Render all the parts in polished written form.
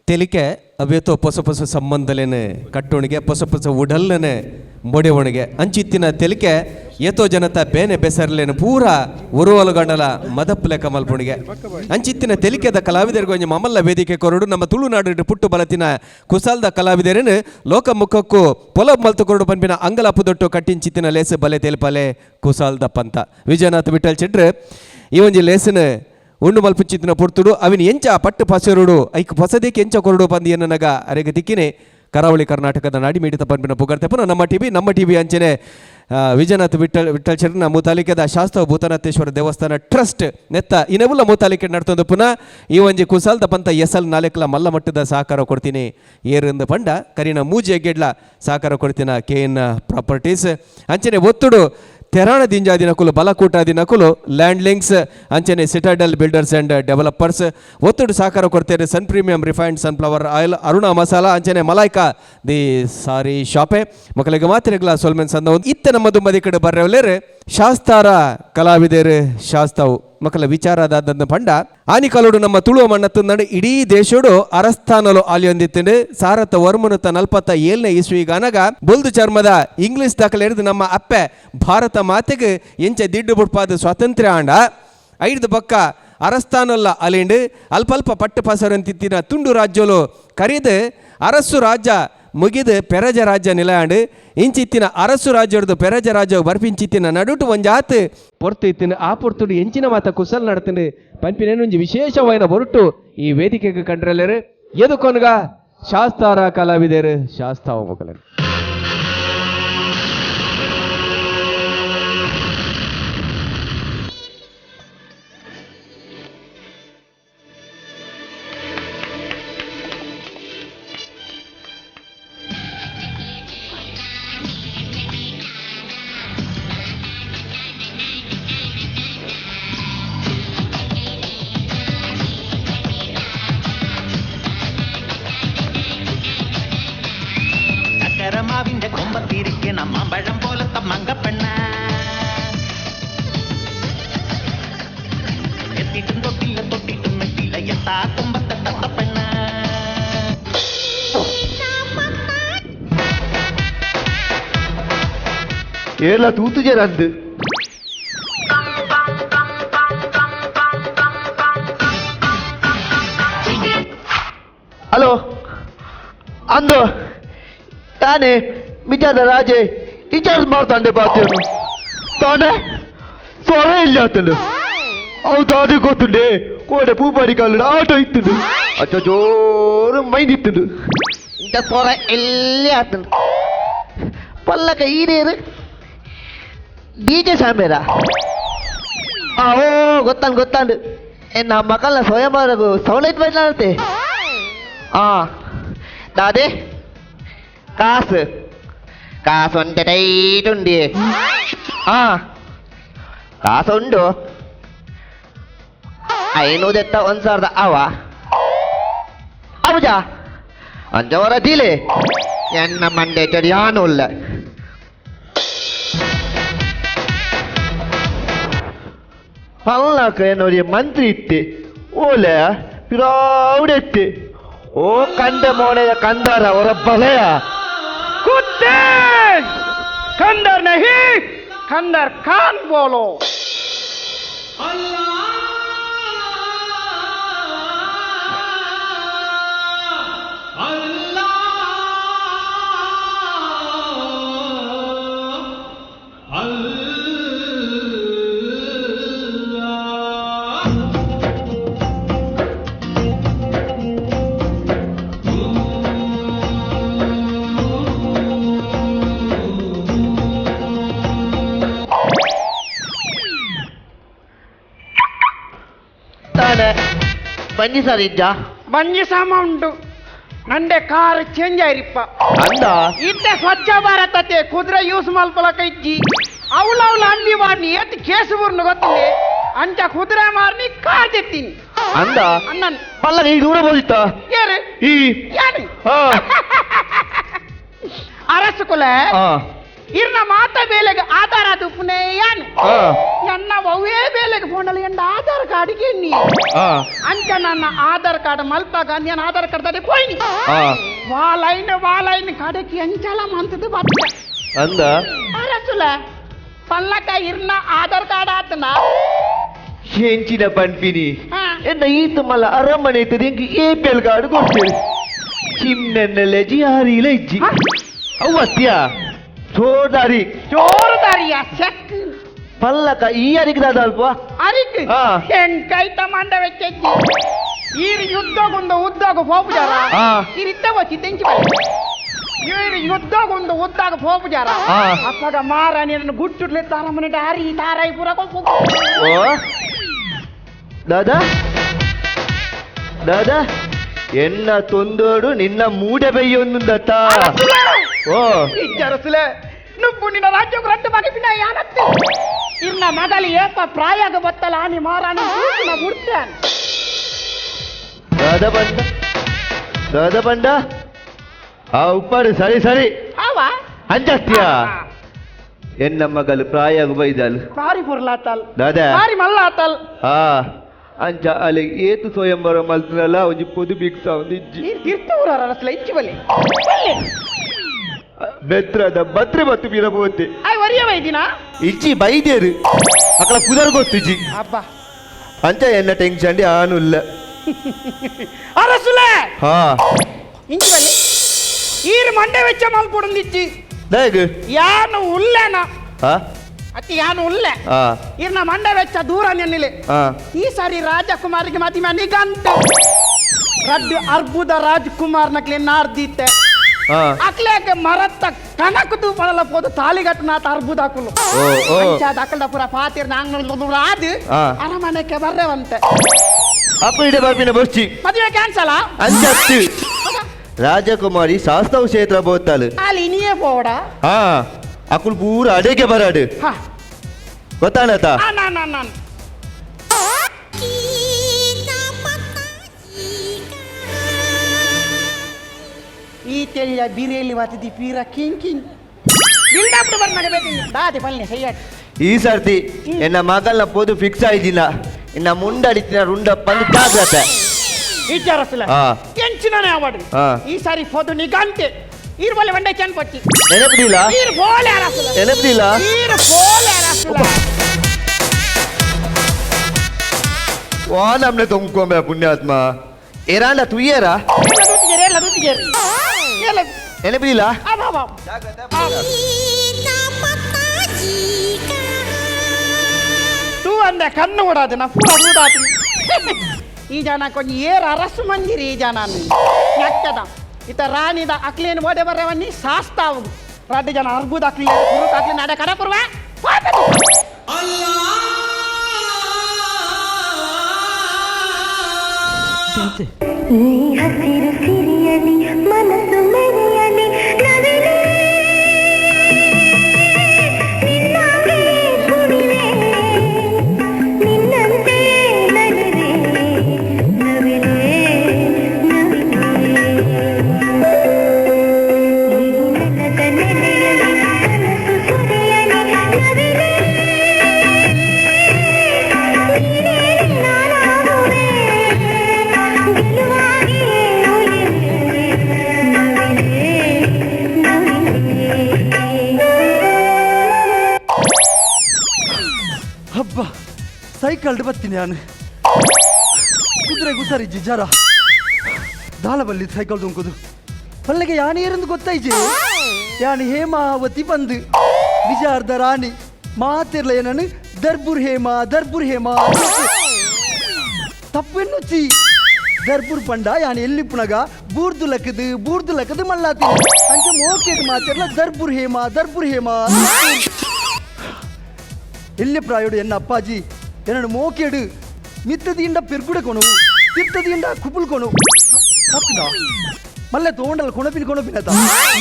ತೆಲಿಕೆ ಅವೇತೋ ಪೊಸ ಪೊಸ ಸಂಬಂಧಲೇನೆ ಕಟ್ಟೋಣಿಗೆ ಪೊಸ ಪೊಸ ಉಡಲ್ಲೇನೆ ಮೊಡೆವಣಿಗೆ ಅಂಚಿತ್ತಿನ ತೆಲಿಕೆ ಏತೋ ಜನತ ಬೇನೆ ಬೆಸರ್ಲೇನೆ ಪೂರ ಉರುವಲುಗಂಡಲ ಮದಪ್ಪಲೆ ಕಮಲ್ಪುಣಿಗೆ ಅಂಚಿತ್ತಿನ ತೆಲಿಕೆದ ಕಲಾವಿದರಿಗೆ ಒಂಜಿ ಮಮಲ್ಲ ವೇದಿಕೆ ಕೊರಡು ನಮ್ಮ ತುಳುನಾಡು ಪುಟ್ಟು ಬಲತಿನ ಕುಸಾಲ್ದ ಕಲಾವಿದರೇನು ಲೋಕಮುಖಕ್ಕೂ ಪೊಲ ಮಲ್ತು ಕೊರಡು ಪಂಪಿನ ಅಂಗಲಪ್ಪು ದೊಟ್ಟು ಕಟ್ಟಿಂಚಿತ್ತಿನ ಲೇಸು ಬಲೆ ತೆಲುಪಲೆ ಕುಸಾಲ್ದ ಪಂತ ವಿಜಯನಾಥ್ ವಿಠಲ್ ಚೆಟ್ರು ಈ ಒಂಜಿ ಲೇಸನ ಉಂಡು ಮಲ್ಪುಚ್ಚಿತ್ತಿನ ಪುರ್ತುಡು ಅವಿನ ಎಂಚ ಪಟ್ಟು ಪಸರುಡು ಐಕ್ ಹೊಸದೇಕೆ ಎಂಚ ಕೊರಡು ಬಂದಿ ಎನ್ನನಗ ಅರೆಗೆ ದಿಕ್ಕಿನೇ ಕರಾವಳಿ ಕರ್ನಾಟಕದ ನಾಡಿ ಮೀಡಿತ ಪಂಪಿನ ಪುಗರ್ತೆಪನ ನಮ್ಮ ಟಿವಿ ಅಂಚನೆ ವಿಜಯನಾಥ್ ವಿಠಲ್ ಚರಣ ಮೂತಾಲಿಕೆದ ಶಾಸ್ತ್ರ ಭೂತನಾಥೇಶ್ವರ ದೇವಸ್ಥಾನ ಟ್ರಸ್ಟ್ ನೆತ್ತ ಇನ್ನೆಲ್ಲ ಮೂತಾಲಿಕೆ ನಡ್ತೊಂದು ಪುನಃ ಈ ಒಂಜಿ ಕುಸಾಲ್ದ ಪಂತ ಎಸಲ್ ನಾಲೆಕ್ಲ ಮಲ್ಲ ಮಟ್ಟದ ಸಹಕಾರ ಕೊಡ್ತೀನಿ ಏರಿಂದ ಪಂಡ ಕರಿನ ಮೂಜಿ ಎಗ್ಗೆಡ್ಲ ಸಹಕಾರ ಕೊಡ್ತೀನ KN ಪ್ರಾಪರ್ಟೀಸ್ ಅಂಚನೆ ಒತ್ತುಡು ತೆರಾಣ ದಿಂಜಾದಿ ನಕುಲು ಬಲಕೂಟಾದಿ ನಕುಲು ಲ್ಯಾಂಡ್ ಲಿಂಕ್ಸ್ ಅಂಚನೆ ಸಿಟಾಡೆಲ್ ಬಿಲ್ಡರ್ಸ್ ಆ್ಯಂಡ್ ಡೆವಲಪರ್ಸ್ ಒತ್ತುಡು ಸಹಕಾರ ಕೊಡ್ತಾರೆ Sun Premium refined sunflower oil Aruna masala ಅಂಚನೆ ಮಲಾಯ್ಕಾ ದಿ ಸಾರಿ ಶಾಪೆ ಮಕ್ಕಳಿಗೆ ಮಾತ್ರೆಗಳ ಸೊಲ್ಮೆನ್ ಸಂದ ಇತ್ತ ನಮ್ಮ ದುಂಬದಿ ಕಡೆ ಬರ್ರವಲೇರೆ ಶಾಸ್ತಾರ ಕಲಾವಿದರು ಶಾಸ್ತಾವು ಮಕ್ಕಳ ವಿಚಾರದಾದಂಥ ಪಂಡ ಆನಿ ಕಲುಡು ನಮ್ಮ ತುಳುವ ಮಣ್ಣತ್ತು ನಡು ಇಡೀ ದೇಶೋಡು ಅರಸ್ಥಾನಲು ಆಲಿಯೊಂದಿತ್ತು ಸಾರತ ವರ್ಮನುತ 47ನೇ ಇಸ್ವಿಗಾನಗ ಬೊಲ್ದು ಚರ್ಮದ ಇಂಗ್ಲಿಷ್ ದಾಖಲೆ ಹಿಡಿದು ನಮ್ಮ ಅಪ್ಪೆ ಭಾರತ ಮಾತೆಗೆ ಎಂಚ ದಿಡ್ಡು ಬುಡ್ಪಾದ ಸ್ವಾತಂತ್ರ್ಯ ಆಂಡ ಐದು ಪಕ್ಕ ಅರಸ್ಥಾನಲ್ಲ ಅಲಿಂಡು ಅಲ್ಪ ಪಟ್ಟು ಪಸರಂತಿತ್ತಿನ ತುಂಡು ರಾಜ್ಯಲು ಕರೀದು ಅರಸು ರಾಜ್ಯ ಮುಗಿದು ಪೆರಜ ರಾಜ್ಯ ನಿಲಯಾಂಡು ಇಂಚಿತ್ತಿನ ಅರಸು ರಾಜ್ಯಡ್ದು ಪೆರಜ ರಾಜ್ಯ ಬರ್ಪಿಂಚಿತ್ತಿನ ನಡುಟು ಒಂಜಾತ್ ಪೊರ್ತು ಇತ್ತಿನ ಆ ಪೊರ್ತುಡು ಎಂಚಿನ ಮಾತ ಕುಸಲ್ ನಡ್ತೀನಿ ಪಂಪಿನೇನೊಂಜಿ ವಿಶೇಷವಾದ ಹೊರಟು ಈ ವೇದಿಕೆಗೆ ಕಂಡ್ರಲ್ಲರು ಎದುಕೊನ್ಗ ಶಾಸ್ತಾರ ಕಲಾವಿದರು ಶಾಸ್ತಾವ ಮಕ್ಕಳು മാവിന്റെ കൊമ്പത്തിരിക്കണ മാമ്പഴം പോലത്തെ മങ്കപ്പെണ്ണ എത്തിട്ടും തൊട്ടിട്ടും മെത്തില്ല എത്താ കൊമ്പത്തെ തത്തപ്പെണ്ണ ഏല തൂത്തുചേരാന്ത് ಹಲೋ ಅಂದು ತಾನೇ ವಿಚಾರ ರಾಜೆ ರಿಚಾರ್ಜ್ ಮಾಡ್ತಾಂಡೆ ಬಾತೇನು ತಾನೇ ಸ್ವರ ಇಲ್ಲ ಆತನು ಅವು ತಾನೇ ಗೊತ್ತುಂಡೆ ಕೋಡೆ ಪೂಪಾಡಿ ಕಾಲ ಆಟೋ ಇತ್ತು ಅಚ್ಚ ಜೋರು ಮೈನ್ ಇತ್ತು ಇಂಥ ಸ್ವರ ಎಲ್ಲೇ ಆತನು ಪಲ್ಲಕ ಈರೇರು DJ ಸಾಮೇರಾ ಓ ಗೊತ್ತಾಂಡು ಎನ್ನ ಮಕ್ಕಳ ಸ್ವಯಂವರೆಗೂ ಸೌಲಭ್ಯ ಬದಲಾಗುತ್ತೆ దాదే కాసు అంటే టైట్ ఉంది కాసు ಉಂಡು ಐನೂದೆತ್ತ 1,000 ಅವ ಅಬುಜಾ ಅಂಜವರ ದಿಲೆ ಎನ್ನ ಮಂಡೆ ಚರಿಯಾನುಲ್ಲ ಪಲ್ಲಕ ನೋಡಿ ಮಂತ್ರಿ ಇತ್ತೆ ಓಲೆ ಪಿರಾವುಡೆತ್ತೆ ಓ ಕಂಡ ಮೋನೆಯ ಕಂದರ ಅವರ ಬಲೆಯ कुत्ते खंडर नहीं खंडर खान बोलो ಬನ್ನಿ ಸರ್ ಇದ್ದ ಮಂಜಿ ಸಾಮ ಉಂಟು ನಂಡೆ ಕಾರ್ ಚೇಂಜ್ ಆಯ್ರಿಪ್ಪ ಅಂದ ಇತ್ತೆ ಸ್ವಚ್ಛ ಭಾರತತೆ ಕುದುರೆ ಯೂಸ್ ಮಲ್ಪಲಕ ಇಜ್ಜಿ ಅವಳ ಅಂಡಿ ಮಾಡಿ ಎತ್ತು ಕೇಸು ಬುರ್ನು ಗೊತ್ತಿಲ್ಲ ಅಂಚ ಕುದುರೆ ಮಾರ್ನಿ ಕಾರ್ ತೆತ್ತೀನಿ ಅಂದ ಅಣ್ಣನ್ ಪಲ್ಲ ಈ ದೂರ ಬೋದಿತ್ತ ಏರು ಈ ಏನು ಅರಕುಲ ಆ ಇರ್ನ ಮಾತ ಬೇಲೆಗೆ ಆಧಾರ ತುಪ್ಪನೆ ಯಾನ್ ಆ ಎನ್ನ ಅವೇ ಬೇಲೆಗೆ ಫೋನಲ್ಲಿ ಎಂಡ ಆಧಾರ್ ಕಾರ್ಡ್ಗೆ ಎಣ್ಣಿ ಆ ಅಂಚ ನನ್ನ ಆಧಾರ್ ಕಾರ್ಡ್ ಮಲ್ಪಾಗ ನಾನು ಆಧಾರ್ ಕಾರ್ಡ್ ತಡೆ ಪೋಯ್ನಿ ಆ ವಾಲೈನ್ ಕಡೆಗೆ ಎಂಚಲ ಮಂತದ್ದು ಬತ್ತ ಅಂದ ಅರಸುಲ ಪಲ್ಲಕ ಇರ್ನ ಆಧಾರ್ ಕಾರ್ಡ್ ಆತನ ಹೆಂಚಿನ ಪಂಪಿನಿ ಹಾ. ಎನ್ನ ಈತ ಮಲ್ಲ ಅರಮನೆ ಇರ್ತದೆ ಹೆಂಗೆ ಏಪೆಲ್ ಗಾಡು ಕೊಡ್ತೇವೆ ಚಿಮ್ನೆನ್ನಲೆ ಜಿಹಾರಿಲ ಇಜ್ಜಿ ಅವತ್ಯ ಸೋದಾರಿ ಜೋರದಾರಿಯ ಚೆಕ್ ಪಲ್ಲಕ ಈ ಅರಿಗಿದ ಅಲ್ಪ ಅರಿಕ್ ಹಾ. ಹೆಂಕೈತ ಮಂಡ ವೆಚ್ಚಜ್ಜಿ ಈರು ಯುದ್ಧಗೊಂದು ಉದ್ದಾಗ ಹೋಗ್ಬಿಜಾರ ಹಾ. ಈರಿತ್ತ ವಚ್ಚಿ ತೆಂಚಿ ಬಲ್ಲ ಈರು ಯುದ್ಧಗೊಂದು ಉದ್ದಾಗ ಹೋಗ್ಬಿಜಾರ ಹಾ. ಅಪ್ಪಗ ಮಾರ ನೀನು ಗುಟ್ಟುಡ್ಲೆ ತಾರಮನೆ ದಾರಿ ತಾರಾಯಿ ಪೂರ ಓ ದಾದಾ ದಾದಾ ಎನ್ನ ತೊಂದೋಡು ನಿನ್ನ ಮೂಡೆ ಬೈಯೊಂದುಂದತ್ತ ಓ ಇಜ್ಜರಸುಲೆ ನುಪ್ಪು ನಿನ್ನ ರಾಜ್ಯಕ್ಕೆ ರಟ್ಟು ಬಾಗಿ ಪಿನ್ನ ಯಾನತ್ತು ಇರ್ನ ಮಗಲಿ ಏಪ ಪ್ರಾಯಾಗ ಬತ್ತಲ ಆನಿ ಮಾರಾಣಿ ಕೂಸಿನ ಗುಡ್ತಾನ್ ದಾದಾ ಬಂಡ ಆ ಉಪ್ಪಾಡು ಸರಿ ಸರಿ ಅವ ಅಂಜಸ್ತಿಯ ಎನ್ನ ಮಗಲು ಪ್ರಾಯಾಗ ಬೈದಲು ಭಾರಿ ಪುರ್ಲಾತಲ್ ದಾದಾ ಭಾರಿ ಮಲ್ಲಾತಲ್ ಆ ಅಂಚ ಅಲ್ಲಿ ಏತು ಸ್ವಯಂವರ ಮಲ್ತನಲ್ಲ ಒಂಜಿ ಪೊದು ಬಿಕ್ಸ ಒಂದು ಇಜ್ಜಿ ನೀರು ತೀರ್ಥೂರ ರಸಲ ಇಚ್ಚಿ ಬಲ್ಲಿ ಬಲ್ಲಿ ಬೆತ್ರದ ಬತ್ರೆ ಬತ್ತು ಬೀರಬಹುದೇ ಆಯ್ ವರಿಯ ವೈದಿನ ಇಜ್ಜಿ ಬೈದೇರು ಅಕಲ ಕುದರ್ ಗೊತ್ತಿಜ್ಜಿ ಅಬ್ಬ ಅಂಚ ಎನ್ನ ಟೆನ್ಷನ್ ಆನುಲ್ಲ ಅರಸುಲೆ ಹಾ ಇಂಚಿ ಬಲ್ಲಿ ಈರು ಮಂಡೆ ವೆಚ್ಚ ಮಲ್ಪೊಡಂದಿಚ್ಚಿ ದಾಗ್ ಯಾನು ಉಲ್ಲೆನ ಹಾ ಅತಿ ಯಾನು ಉಲ್ಲೆ ಹಾ ಇರ್ನ ಮಂಡೆ ವೆಚ್ಚ ದೂರ ನೆನ್ನಿಲೆ ಹಾ ಈ ಸಾರಿ ರಾಜಕುಮಾರಿಗೆ ಮತಿ ನಿಗಂಟು ರಡ್ಡು ಅರ್ಬುದ ರಾಜ್ಕುಮಾರ್ ನಕ್ಲೆ ನಾರ್ದಿತ್ತೆ ಹಾ ಅಕ್ಲೆಗೆ ಮರತ್ತ ಕನಕದು ಪಡಲ ಪೋದು ತಾಲಿಗಟ್ಟು ನಾತ ಅರ್ಬುದ ಹಾಕಲು ಓ ಓ ಅಕ್ಕಲ್ದ ಪುರ ಪಾತಿರ್ ನಾಂಗ್ ಆದ್ ಹಾ. ಅರಮನೆಗೆ ಬರ್ರೆವಂತೆ ಅಪ್ಪ ಇಡೆ ಬರ್ಪಿನ ಬಸ್ಚಿ ಮದುವೆ ಕ್ಯಾನ್ಸಲ್ ಅಂಜತ್ತು ರಾಜಕುಮಾರಿ ಶಾಸ್ತ್ರವು ಕ್ಷೇತ್ರ ಬೋತಲ್ ಅಲ್ಲಿ ನೀಯೇ ಪೋಡ ಹಾ ಅಕುಲ್ ಪೂರ ಅಡೆಗೆ ಬರಾಡು ಹಾ ಗೊತ್ತಾನತ ನಾನು ಈ ತೆಳ್ಳ ಬಿರಿಯಲ್ಲಿ ವಾತಿದಿ ಪೀರ ಕಿಂಗ್ ಕಿಂಗ್ ಬಿಲ್ಡಪ್ ಬರ್ನಾಗ ಬೇಕು ದಾದೆ ಪಲ್ಲೆ ಸೈಯಾಟ್ ಈ ಸರ್ತಿ ಎನ್ನ ಮಗಲ್ನ ಪೋದು ಫಿಕ್ಸ್ ಆಯ್ದಿನ ಇನ್ನ ಮುಂಡಡಿತಿನ ರುಂಡ ಪಂದು ಜಾಗ್ರತೆ ವಿಚಾರಸಲ ಹಾ. ಎಂಚಿನನೇ ಆವಾಡು ಹಾ. ಈ ಸಾರಿ ಪೋದು ನಿಗಂಟೆ ಈರ್ಬಲೆ ಬಂಡೆ ಚನ್ ಪಟ್ಟಿ ನೆನಪಿಲ್ಲ ಈರ್ ಬೋಲೆ ಅರಸಲ ನೆನಪಿಲ್ಲ ಈರ್ ಬೋಲೆ ಅರಸಲ ವಾ ನಮ್ನೆ ತೊಂಬ್ಕೊಂಬೆ ಪುಣ್ಯಾತ್ಮ ಏರಾಂಡ ತುಯ್ಯರ ಎಲ್ಲ ದುತ್ತಿಗೆರಿ ಎಲ್ಲ ನೆನಪಿಲ್ಲ ಅಬ್ಬಾ ತೂ ಅಂದೆ ಕಣ್ಣು ಓಡಾದು ನಾ ಪೂರ ಊಡಾತು ಈ ಜನ ಕೊಂಚ ಏರ್ ಅರಸು ಮಂದಿರಿ ಈ ಜನ ನೆಕ್ಕದ ಇತ ರಾಣಿದ ಅಕ್ಲೇನು ಓಡೆ ಬರ್ರವನ್ನಿ ಶಾಸ್ತಾವು ರಡ್ಡು ಜನ ಅರ್ಬುದ ಅಕ್ಲಿ ಕುರುಕ್ ಅಕ್ಲಿ ನಡೆ ಕಡ ಪುರ್ವ ಈ ಹಸಿರು ಸಿರಿಯಲಿ ಮನಸ್ಸು ಮೆರೆಯಲಿ ನವಿಲೆ ನಿನ್ನಾಗೆ ಕುಣಿವೆ ನಿನ್ನಂತೆ ನಲಿವೆ ನವಿಲೆ ನವಿಲೆ ಈ ನೆಲದ ನೆಲೆಯಲಿ ಕನಸು ಸುರಿಯಲಿ ನವಿಲೆ ನೀನೇ ನಾನಾಗುವೆ ಗೆಲುವಾಗಿ ಉಳಿವೆ ನವಿಲೆ ನವಿಲೆ ಹಬ್ಬ ಸೈಕಲ್ಡ್ ಬತ್ತೀನಿ ನಾನು ಕುದುರೆ ಗುಸರಿಜ್ಜಿ ಜರ ದಾಳ ಬಲ್ಲಿ ಸೈಕಲ್ ದುಂಕುದು ಪಲ್ಲೆಗೆ ಯಾನಿ ಏರಂದು ಗೊತ್ತಾಯ್ಜಿ ಯಾನಿ ಹೇಮಾವತಿ ಬಂದು ವಿಜಾರ್ದ ರಾಣಿ ಮಾತಿರ್ಲ ಏನನು ದರ್ಬುರ್ ಹೇಮ ತಪ್ಪೆನ್ನುಚ್ಚಿ ದರ್ಬುರ್ ಪಂಡ ಯಾನಿ ಎಲ್ಲಿ ಪುಣಗ ಬೂರ್ದು ಲಕ್ಕದು ಮಲ್ಲಾತೀನಿ ಅಂಚ ಮೋಕೆಟ್ ಮಾತಿರ್ಲ ದರ್ಬುರ್ ಹೇಮ ಎಲ್ಲಿ ಪ್ರಾಯೋಡು ಎನ್ನ ಅಪ್ಪಾಜಿ ಎನ್ನಡು ಮೋಕೆಡು ಮಿತ್ತದಿಯಿಂದ ಪೆರ್ಗುಡೆ ಕೊಣವು ತಿರ್ತದಿಯಿಂದ ಕುಪುಲ್ ಕೊಣವು ತಪ್ಪಿದ ಮಲ್ಲೆ ತೋಂಡಲ್ಲ ಕೊಣಪಿನ ಕೊಣಪಿನತ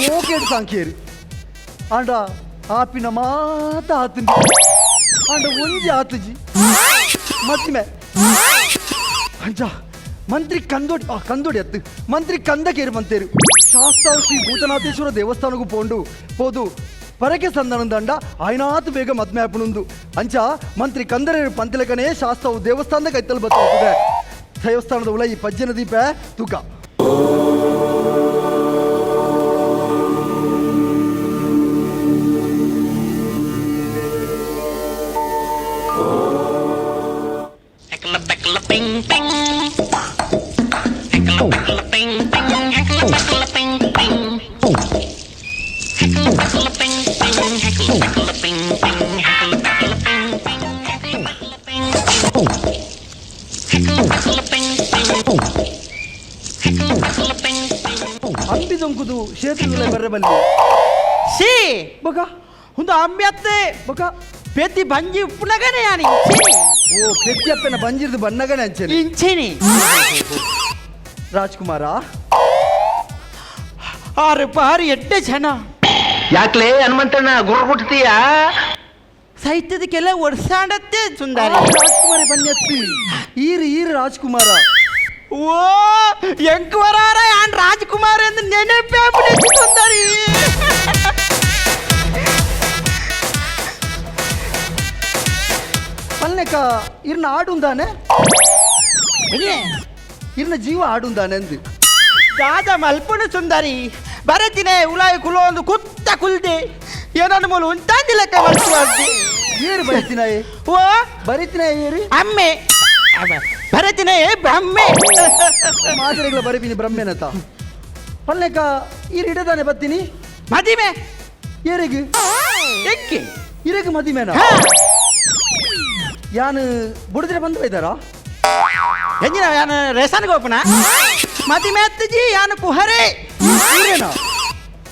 ಮೋಕೆಡು ಸಾಂಖ್ಯರು ಆಂಡ ಆಪಿನ ಮಾತ ಆತಂದು ಆಂಡ ಒಂಜಿ ಆತಜಿ ಮತ್ತಿಮೆ ಅಂಚ ಮಂತ್ರಿ ಕಂದೋಡಿ ಅತ್ತು ಮಂತ್ರಿ ಕಂದ ಕೇರು ಬಂತೇರು ಶಾಸ್ತಾವ್ ಶ್ರೀ ಭೂತನಾಥೇಶ್ವರ ದೇವಸ್ಥಾನಗೂ పోదు పరకే సందనం దండ ఆయనాత్ వేగ మద్మాపునుందు ಅಂಚ ಮಂತ್ರಿ ಕಂದರೆ ಪಂತಿಲಕನೇ ಶಾಸ್ತಾವ್ ದೇವಸ್ಥಾನದ ಕೈತಲ್ ಬರ್ತದೆ ದೇವಸ್ಥಾನದ ಉಳ ಈ ಪಜ್ಜನ ದೀಪ ತೂಕ ಅಂಬಿದೊಂಕುದು ಕ್ಷೇತ್ರಗಳ ಬರಬಲ್ಲಿ ಸಿ ಬಗ ಒಂದು ಅಂಬ್ಯತ್ತೆ ಬಗ ಪೆತ್ತಿ ಬಂಜಿ ಉಪ್ಪುನಗನೆ ಯಾನಿ ಓ ಕೆತ್ತಿಯಪ್ಪನ ಬಂಜಿರ್ದು ಬಣ್ಣಗನೆ ಅಂಚೆನೆ ಇಂಚೆನಿ ರಾಜ್ಕುಮಾರ ಆರು ಪಾರು ಎಡ್ಡೆ ಜನ ಯಾಕ್ಲೆ ಹನುಮಂತಣ್ಣ ಗುರು ಹುಟ್ಟತೀಯಾ ಸಾಹಿತ್ಯದಕ್ಕೆಲ್ಲ ಒಡ್ಸಾಡತ್ತೆ ಸುಂದರಿ ರಾಜ್ಕುಮಾರಿ ಬನ್ನೆತ್ತಿ ಈರು ರಾಜ್ಕುಮಾರ ಓ ಎಂಕುವರಾರ ಯಾನ್ ರಾಜ್ಕುಮಾರ್ ಎಂದು ನೆನಪೇ ಆಗ್ಬಿಟ್ಟಿತ್ತು ಸುಂದರಿ ಪಲ್ನೆಕ ಇರ್ನ ಆಡುಂದಾನೆ ಇರ್ನ ಜೀವ ಆಡುಂದಾನೆ ಅಂದು ದಾದ ಮಲ್ಪುಣ ಸುಂದರಿ ಬರತಿನೇ ಉಲಾಯಿ ಕುಲೋ ಒಂದು ಕುತ್ತ ಕುಲ್ದೆ ಏನನ್ನು ಮೂಲ ಉಂಟಾಂದಿ ಲೆಕ್ಕ ಮಲ್ಪುವಾರ್ದಿ ಏರು ಬರಿತಿನಾಯೆ ಓ ಬರಿತಿನಾಯ ಏರಿ ಅಮ್ಮೆ ಬರತಿನೇ ಬ್ರಹ್ಮೆ ಮಾದರಿಗಳ ಬರಿತೀನಿ ಬ್ರಹ್ಮೆನತ ಪಲ್ನೆಕ ಈರು ಇಡದಾನೆ ಬತ್ತೀನಿ ಮದಿಮೆ ಏರಿಗೆ ಎಕ್ಕೆ ಇರಗೆ ಮದಿಮೇನ ಯಾನು ಬುಡಿದ್ರೆ ಬಂದು ಬೈದಾರ ಎಂಜಿನ ಯಾನು ರೇಷನ್ಗೆ ಹೋಪನ ಮದಿಮೆ ಅತ್ತಜಿ ಯಾನು ಕುಹರೆ ಈರೇನಾ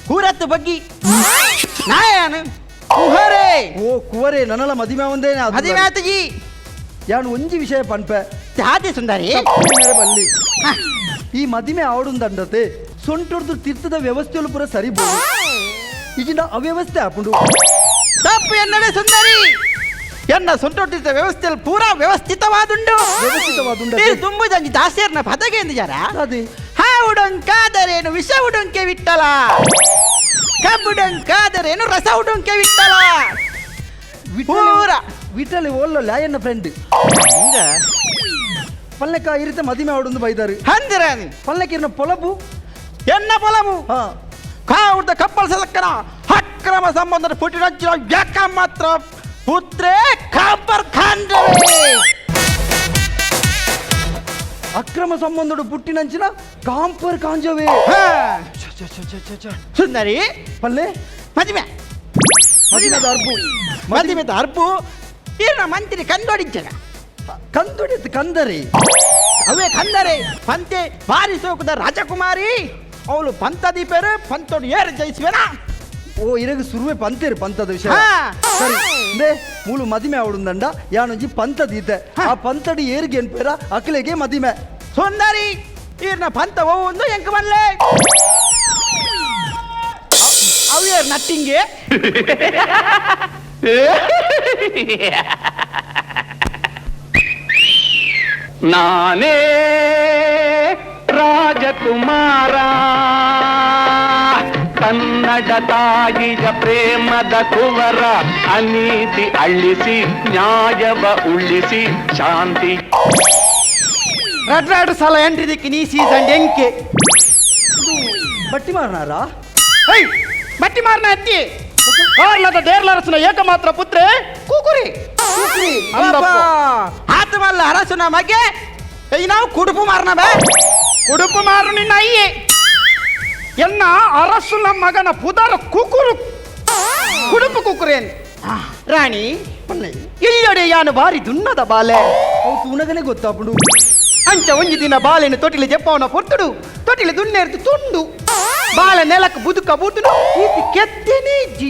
ಕೂರತ್ತು ಬಗ್ಗಿ ನಾಯಾನು ಕುಹರೆ ಓ ಕುವರೆ ನನ್ನಲ ಮದಿಮೆ ಒಂದೇನೆ ಮದಿಮೆ ಅತ್ತಜಿ ಯಾನು ಒಂಜಿ ವಿಷಯ ಪನ್ಪೆ ಜಾತಿ ಸುಂದರಿ ಬಲ್ಲಿ ಈ ಮದಿಮೆ ಆಡುಂದಂಡತೆ ಸೊಂಟೊಡ್ದು ತೀರ್ಥದ ವ್ಯವಸ್ಥೆಯಲ್ಲೂ ಪೂರ ಸರಿಬೋದು ಈಗಿನ ಅವ್ಯವಸ್ಥೆ ಹಾಕೊಂಡು ತಪ್ಪು ಎನ್ನಡೆ ಸುಂದರಿ ಎನ್ನ ಸೊಂಟೊಟ್ಟಿದ್ದ ವ್ಯವಸ್ಥೆಯಲ್ಲಿ ಪೂರಾ ವ್ಯವಸ್ಥಿತವಾದುಂಡು ವ್ಯವಸ್ಥಿತವಾದುಂಡು. ನೀರು ತುಂಬುದಂಜಿ ದಾಸಿಯರ್ನ ಪದಗೆ ಎಂದು ಜರ ಅದೇ ಹಾ ಉಡಂಕಾದರೇನು ವಿಷ ಉಡುಂಕೆ ವಿಟ್ಟಲ ಕಬ್ಬುಡಂಕಾದರೇನು ರಸ ಉಡುಂಕೆ ವಿಟ್ಟಲ ಪೂರ ವಿಠಲಿ ಓಲ್ಲ ಲಾಯನ್ನ ಫ್ರೆಂಡ್ ಹಿಂಗ ಪಲ್ಲೆಕ ಇರಿತ ಮದಿಮೆ ಆಡುಂದು ಬೈದಾರು ಹಂದಿರಾನಿ ಪಲ್ಲೆಕಿರ್ನ ಪೊಲಬು ಎನ್ನ పొలము ಹಾ ಕಾವುದ ಕಪ್ಪಲ್ ಸಲಕ್ಕನ ಅಕ್ರಮ ಸಂಬಂಧದ ಪುಟ್ಟಿನ ಯಾಕ ಮಾತ್ರ ಪುತ್ರೇ ಕಾಂಪರ್ ಖಾಂಡವೇ ಅಕ್ರಮ ಸಂಬಂಧಡು ಪುಟ್ಟಿನಂಚಿನ ಕಾಂಪರ್ ಕಾಂಜವೇ ಸುಂದರಿ ಪಲ್ಲೆ ಮದಿಮೆ ಮದಿಮೆದ ಅರ್ಬು ಮದಿಮೆದ ಅರ್ಪು ಈರ್ನ ಮಂತ್ರಿ ಕಂದೊಡಿಜ್ಜಗ ಕಂದುಡಿತ್ ಕಂದರಿ ಅವೇ ಕಂದರೆ ಪಂತೆ ಭಾರಿ ಸೋಕುದ ರಾಜಕುಮಾರಿ ಅವಳು ಪಂತದಿ ಪೇರು ಪಂತೋಡು ಏರು ಜಯಿಸುವೆನಾ ಓ ಇರಗ ಸುರುವೆ ಪಂತೇರು ಪಂತದ ವಿಷಯ ಹಾ. ಸರಿ ಇಂದೇ ಮೂಲು ಮದಿಮೆ ಆಡುಂದಂಡ ಯಾನೊಂಜಿ ಪಂತದೀತೆ ಆ ಪಂತಡಿ ಏರಿಗೆ ಏನ್ ಪೇರ ಅಕ್ಲೆಗೆ ಮದಿಮೆ ಸುಂದರಿ ಈರ್ನ ಪಂತ ಒಂದು ಎಂಕ ಮಲ್ಲೆ ಅವೇರ್ ನಟ್ಟಿಂಗೆ ನಾನೇ ರಾಜಕುಮಾರ ಕನ್ನಡ ತಾಯಿಯ ಪ್ರೇಮದ ಕುವರ ಅನೀತಿ ಅಳ್ಳಿಸಿ ನ್ಯಾಯವ ಉಳ್ಳಿಸಿ ಶಾಂತಿ ರಡ್ರಾಡು ಸಲ ಎಂಟ್ರಿದಿಕ್ಕಿ ನೀ ಸೀಸನ್ ಎಂಕೆ ಬಟ್ಟಿ ಮಾರನಾರ ಹೈ ಬಟ್ಟಿ ಮಾರ್ನ ಅತ್ತಿ ಕಾರ್ಲದ ದೇರ್ಲರಸನ ಏಕಮಾತ್ರ ಪುತ್ರೆ ಕೂಕುರಿ ಆತಮಲ್ಲ ಅರಸನ ಮಗೆ ಈ ನಾವು ಕುಡುಪು ಮಾರನ ಬೇ ಕುಡುಪು ಮಾರು ನಿನ್ನ ಅಯ್ಯೆ ಎನ್ನ ಅರಸನ ಮಗನ ಪುದರ ಕುಕುರು ಕುಡುಪು ಕುಕುರೇನ್ ರಾಣಿ ಇಲ್ಲೊಡೆ ಯಾನು ಬಾರಿ ದುನ್ನದ ಬಾಲೆ ಅವು ತೂನಗನೆ ಗೊತ್ತಾಪುಡು ಅಂಚ ಒಂಜಿ ದಿನ ಬಾಲೆನು ತೊಟಿಲಿ ಜಪ್ಪವನ ಪೊರ್ತುಡು ತೊಟಿಲಿ ದುನ್ನೆರ್ದು ತುಂಡು ಬಾಳೆ ನೆಲಕ್ಕೆ ಬುದುಕ ಬುದ್ದುನು ಈತಿ ಕೆತ್ತೇನೆ ಇಜ್ಜಿ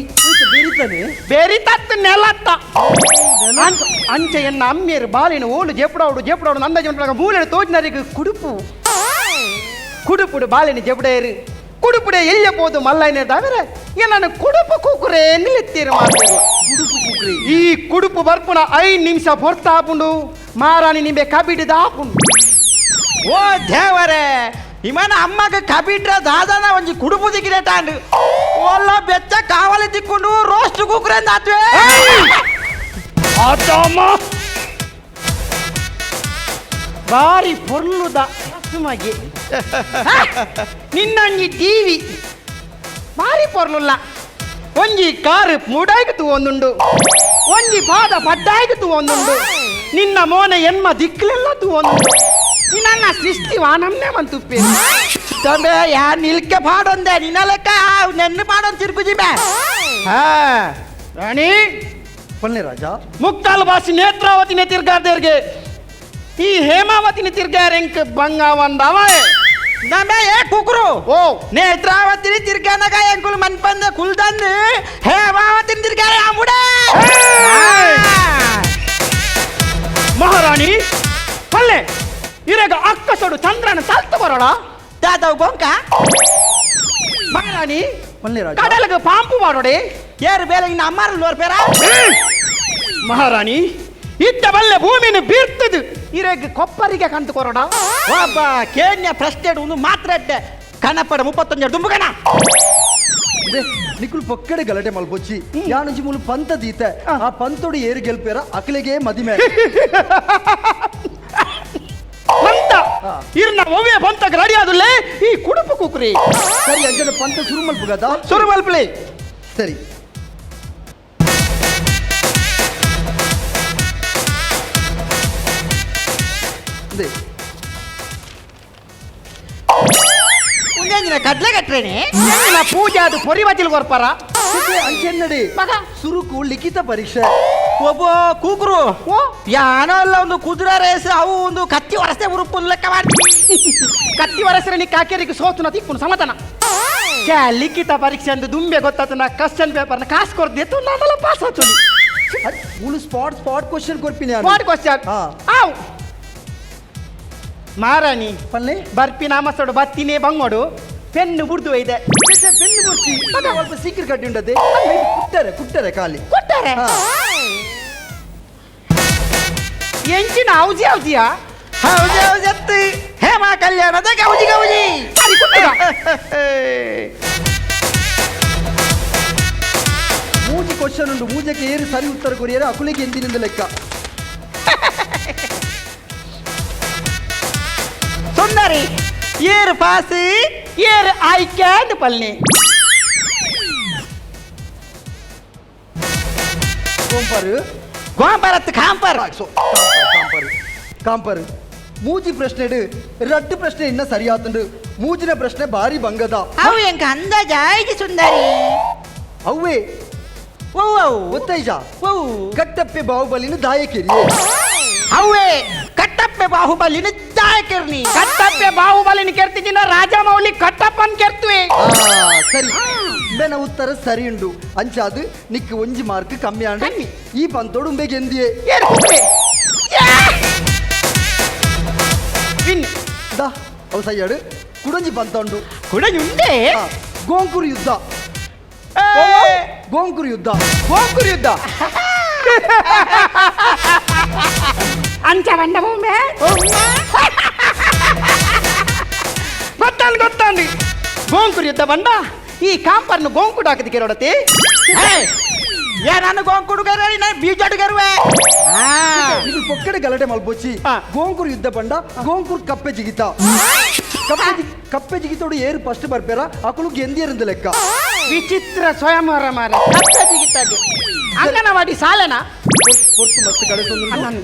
ಬೇರಿತಾನೆ ಬೇರೆ ತತ್ತು ನೆಲತ್ತ ಅಂಚ ಎನ್ನ ಅಮ್ಮಿಯರು ಬಾಲಿನ ಓಲು ಜೇಪಡಾಡು ನಂದ ಜನ ಮೂಲೆ ತೋಜಿನರಿಗೆ ಕುಡುಪುಡು ಬಾಲಿನ ಜೆಪಡೇರು ಕುಡುಪುಡೆ ಎಲ್ಲಿ ಹೋದು ಮಲ್ಲೈನ ದಾವರೆ ಏನನ್ನು ಕುಡುಪು ಕೂಕುರೆ ನಿಲ್ಲಿತ್ತೀರು ಮಾಡ್ತಿಲ್ಲ ಈ ಕುಡುಪು ಬರ್ಪುನ 5 ನಿಮಿಷ ಹೊರ್ತಾಪುಂಡು ಮಾರಾಣಿ ನಿಂಬೆ ಕಬಿಡಿದ ಹಾಪುಂಡು ಓ ದೇವರೇ ಇಮನ ಅಮ್ಮಗ ಕಬಿಟ್ರ ದಾದನ ಒಂಜಿ ಕುಡುಪು ದಿಕ್ಕಿರೇಟಾಂಡು ಒಲ್ಲ ಬೆಚ್ಚ ಕಾವಲಿ ತಿಕ್ಕೊಂಡು ರೋಸ್ಟ್ ಕುಕ್ರೆಂದ ಆತ್ವೆ ಬಾರಿ ಪೊರ್ಲುದ ಸುಮಗೆ ನಿನ್ನಂಜಿ ಟಿವಿ ಬಾರಿ ಪೊರ್ಲುಲ್ಲ ಒಂಜಿ ಕಾರು ಮುಡಾಯ್ಗತು ಒಂದುಂಡು ಒಂಜಿ ಪಾದ ಪಡ್ಡಾಯ್ಗತು ಒಂದುಂಡು ನಿನ್ನ ಮೋನ ಎನ್ಮ ದಿಕ್ಲೆಲ್ಲ ಒಂದುಂಡು ನಿನ್ನ ಸೃಷ್ಟಿ ವಾನಮ್ನೆ ಮಂತುಪ್ಪೆ ತಂಬೆ ಯಾ ನಿಲ್ಕೆ ಪಾಡೊಂದೆ ನಿನ್ನ ಲೆಕ್ಕ ನೆನ್ನೆ ಪಾಡೊಂದು ತಿರುಗುಜಿಬೆ ಹಾ ರಾಣಿ ಪಲ್ಲೆ ರಾಜ ಮುಕ್ತಾಲು ಬಾಸಿ ನೇತ್ರಾವತಿನ ತಿರ್ಗಾರ್ದೇರ್ಗೆ ಈ ಹೇಮಾವತಿನ ತಿರ್ಗಾರೆಂಕ್ ಬಂಗ ಒಂದವ ನಮೆ ಏ ಕುಕ್ರು ಓ ನೇತ್ರಾವತಿನ ತಿರ್ಗಾನಗ ಎಂಕುಲು ಮನ್ಪಂದ ಕುಲ್ದಂದು ಹೇಮಾವತಿನ ತಿರ್ಗಾರೆ ಆಮುಡೆ ಮಹಾರಾಣಿ ಪಲ್ಲೆ ಇರೆಗ ಅಕ್ಕಸೋಡು ಚಂದ್ರನ ಸಾಲ್ತು ಬರೋಣ ದಾದವ್ ಗೊಂಕ ಮಹಾರಾಣಿ ಪಲ್ಲೆ ರಾಜ ಕಡಲಗ ಪಾಂಪು ಮಾಡೋಡೆ ಏರು ಬೇಲಗಿನ ಅಮ್ಮಾರು ನೋರ್ಪೇರ ಮಹಾರಾಣಿ ಇದ್ದ ಬಲ್ಲೆ ಭೂಮಿನ ಬೀರ್ತದು ಇರೆಗ್ ಕೊಪ್ಪರಿಗೆ ಕಂತು ಕೊರೋಣ ಒಬ್ಬ ಕೇನ್ಯ ಪ್ರಶ್ನೆ ಒಂದು ಮಾತ್ರ ಕನಪಡ 35 ದುಂಬುಗನ ನಿಕುಲ್ ಪೊಕ್ಕಡೆ ಗಲಾಟೆ ಮಲ್ಪೊಚ್ಚಿ ಯಾನುಂಚಿ ಮೂಲು ಪಂತ ದೀತೆ ಆ ಪಂತೋಡು ಏರು ಗೆಲ್ಪೇರ ಅಕಲೆಗೆ ಮದಿಮೆ ಪಂತ ಇರ್ನ ಒವ್ವೆ ಪಂತಕ್ಕೆ ರೆಡಿ ಆದುಲ್ಲೇ ಈ ಕುಡುಪು ಕುಕ್ರಿ ಸರಿ ಅಂಜನ ಪಂತ ಶುರು ಮಲ್ಪುಗದ ಸುರು ಮಲ್ಪಲಿ ಸರಿ ಅದೇ ಮುಂಜಾನೆ ಕಡ್ಲೆ ಕಟ್ರೇನೆ ಪೂಜೆ ಅದು ಪೊರಿ ಬಚ್ಚಲ್ ಕೊರ್ಪಾರ ಅಂಚೆನ್ನಡಿ ಮಗ ಸುರುಕು ಲಿಖಿತ ಪರೀಕ್ಷೆ ಒಬ್ಬ ಕೂಗ್ರು ಯಾನೋ ಅಲ್ಲ ಒಂದು ಕುದುರೆ ರೇಸ್ ಅವು ಒಂದು ಕತ್ತಿ ಹೊರಸೆ ಉರುಪು ಲೆಕ್ಕ ಮಾಡಿ ಕತ್ತಿ ಹೊರಸ್ರೆ ನೀ ಕಾಕೇರಿಗೆ ಸೋತು ನಾ ತಿಕ್ಕೊಂಡು ಸಮಾಧಾನ ಲಿಖಿತ ಪರೀಕ್ಷೆ ಅಂತ ದುಂಬೆ ಗೊತ್ತಾತ ನಾ ಕ್ವಶನ್ ಪೇಪರ್ನ ಕಾಸು ಕೊಡ್ದಿತ್ತು ನಾನೆಲ್ಲ ಪಾಸ್ ಆಯ್ತು ಮೂಲು ಸ್ಪಾಟ್ ಕ್ವಶನ್ ಕೊರ್ಪಿನಿ ಸ್ಪಾಟ್ ಕ್ವಶನ್ ಹಾ. ಆವ್ ಮಾರಾಣಿ ಪಲ್ಲೆ ಬರ್ಪಿ ನಾಮಸೋಡು ಬತ್ತಿನೇ ಬಂಗೋಡು ಪೆನ್ನು ಬುಡ್ದು ಇದೆ ಪೆನ್ನು ಮುಚ್ಚಿ ಸ್ವಲ್ಪ ಸೀಕ್ರೆಟ್ ಕಟ್ಟಿ ಉಂಟದೆ ಕುಟ್ಟರೆ ಖಾಲಿ ಕೊಟ್ಟಾರೆ ಹಾ. ಎಂಚಿನ ಔಜಿ ಔಜಿಯಾ ಹೌಜಿ ಔಜತ್ತು ಹೇಮಾ ಕಲ್ಯಾಣದ ಗೌಜಿ ಗೌಜಿ ಮೂಜಿ ಕ್ವಶನ್ ಉಂಟು ಮೂಜಕ್ಕೆ ಏರು ಸರಿ ಉತ್ತರ ಕೊರಿಯರೆ ಅಕುಲಿಗೆ ಎಂದಿನಿಂದ ಲೆಕ್ಕ ಸುಂದರಿ ಏರು ಪಾಸಿ ಏರು ಆಯ್ಕೆ ಅಂತ ಪಲ್ನಿ ಕೋಂಪರು ಗೋಂಬರತ್ ಕಾಂಪರ್ ಕಾಂಪರು ಮೂಜಿ ಪ್ರಶ್ನೆ ರಡ್ಡು ಪ್ರಶ್ನೆ ಇನ್ನ ಸರಿಯಾತುಂಡು ಮೂಜಿನ ಪ್ರಶ್ನೆ ಭಾರಿ ಬಂಗದ ಅವು ಎಂಕ ಅಂದಾಜ ಆಯ್ಕೆ ಸುಂದರಿ ಅವ್ವೇ ಓ ಗೊತ್ತೈಜ ಓ ಕಟ್ಟಪ್ಪೆ ಬಾಹುಬಲಿನ ದಾಯಕಿರಿ ಅವೇ ಕಟ್ಟಪ್ಪೆ ಬಾಹುಬಲಿನ ದಾಯಕರ್ನಿ ಕಟ್ಟಪ್ಪೆ ಬಾಹುಬಲಿನ ಕೆರ್ತಿದ್ದಿನ ರಾಜಮೌಳಿ ಕಟ್ಟಪ್ಪನ್ ಕೆರ್ತುವೆ ಸರಿ ಬೆನ ಉತ್ತರ ಸರಿ ಉಂಡು ಅಂಚಾದು ನಿಕ್ ಒಂಜಿ ಮಾರ್ಕ್ ಕಮ್ಮಿ ಆಂಡು ಕಮ್ಮಿ. ಈ ಪಂತೋಡು ಉಂಬೆ ಗೆಂದಿಯೇ ಏರು ಕುಕ್ರೆ ವಿನ್ ದಾ ಅವು ಸೈಯಾಡು ಕುಡಂಜಿ ಪಂತ ಉಂಡು ಕುಡಜುಂಡೆ ಆ, ಗೋಂಕುರು ಯುದ್ಧ ಗೋಂಕುರು ಯುದ್ಧ ಹೋಗುರು ಯುದ್ಧ ಅಂಚ ಬಂಡ ಭೂಮೆ ಗೊತ್ತಾಂಡಿ ಗೋಂಕುರು ಯುದ್ಧ ಬಂಡ ಈ ಕಾಂಪರ್ನು ಗೋಂಕುಡು ಹಾಕದಿಕ್ಕೆ ನೋಡತಿ ನಾನು ಗೋಂಕುಡುಗರ ಬೀಜಡುಗರುವೆ ಇದು ಪೊಕ್ಕಡೆ ಗಲಾಟೆ ಮಲ್ಪೊಚ್ಚಿ ಆ. ಗೋಂಕುರು ಯುದ್ಧ ಪಂಡ ಗೋಂಕುರು ಕಪ್ಪೆ ಜಿಗಿತ ಕಪ್ಪೆ ಜಿಗಿತೋಡು ಏರು ಫಸ್ಟ್ ಬರ್ಪೇರ ಅಕುಲು ಗೆಂದಿಯರಿಂದ ಲೆಕ್ಕ ವಿಚಿತ್ರ ಸ್ವಯಂವರ ಮಾರ ಜಿಗಿತಾಗೆ ಅಂಗನವಾಡಿ ಸಾಲನ ಹೊರ್ತು ಮಸ್ತ್ ಕಡೆ ಅಣ್ಣನ್.